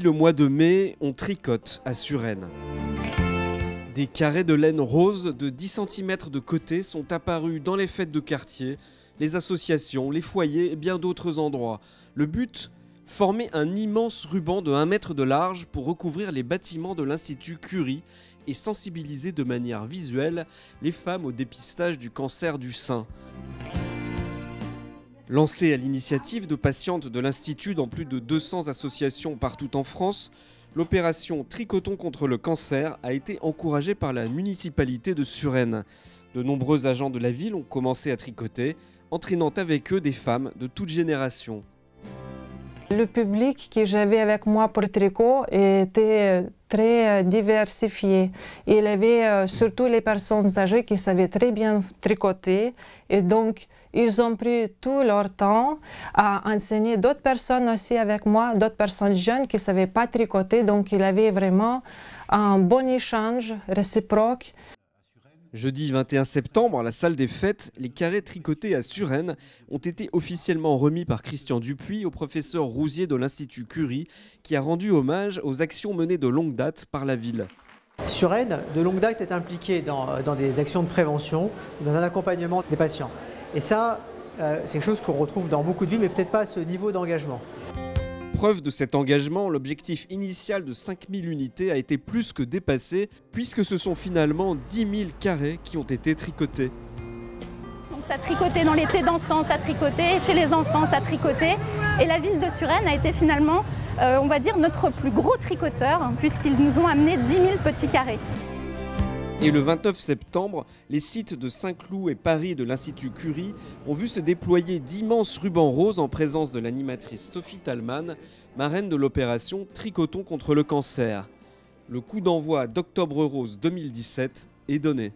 le mois de mai, on tricote à Suresnes. Des carrés de laine rose de 10 cm de côté sont apparus dans les fêtes de quartier, les associations, les foyers et bien d'autres endroits. Le but ? Former un immense ruban de 1 mètre de large pour recouvrir les bâtiments de l'Institut Curie et sensibiliser de manière visuelle les femmes au dépistage du cancer du sein. Lancée à l'initiative de patientes de l'Institut dans plus de 200 associations partout en France, l'opération Tricotons contre le cancer a été encouragée par la municipalité de Suresnes. De nombreux agents de la ville ont commencé à tricoter, entraînant avec eux des femmes de toute génération. Le public que j'avais avec moi pour le tricot était très diversifié. Il y avait surtout les personnes âgées qui savaient très bien tricoter et donc ils ont pris tout leur temps à enseigner d'autres personnes aussi avec moi, d'autres personnes jeunes qui ne savaient pas tricoter, donc il y avait vraiment un bon échange réciproque. Jeudi 21 septembre, à la salle des fêtes, les carrés tricotés à Suresnes ont été officiellement remis par Christian Dupuis au professeur Rousier de l'Institut Curie, qui a rendu hommage aux actions menées de longue date par la ville. Suresnes, de longue date, est impliquée dans des actions de prévention, dans un accompagnement des patients. Et ça, c'est quelque chose qu'on retrouve dans beaucoup de villes, mais peut-être pas à ce niveau d'engagement. Preuve de cet engagement, l'objectif initial de 5000 unités a été plus que dépassé, puisque ce sont finalement 10 000 carrés qui ont été tricotés. Donc ça tricotait dans les thés dansants, ça tricotait chez les enfants, ça tricotait. Et la ville de Suresnes a été finalement, on va dire, notre plus gros tricoteur, puisqu'ils nous ont amené 10 000 petits carrés. Et le 29 septembre, les sites de Saint-Cloud et Paris de l'Institut Curie ont vu se déployer d'immenses rubans roses en présence de l'animatrice Sophie Talman, marraine de l'opération Tricotons contre le cancer. Le coup d'envoi d'Octobre Rose 2017 est donné.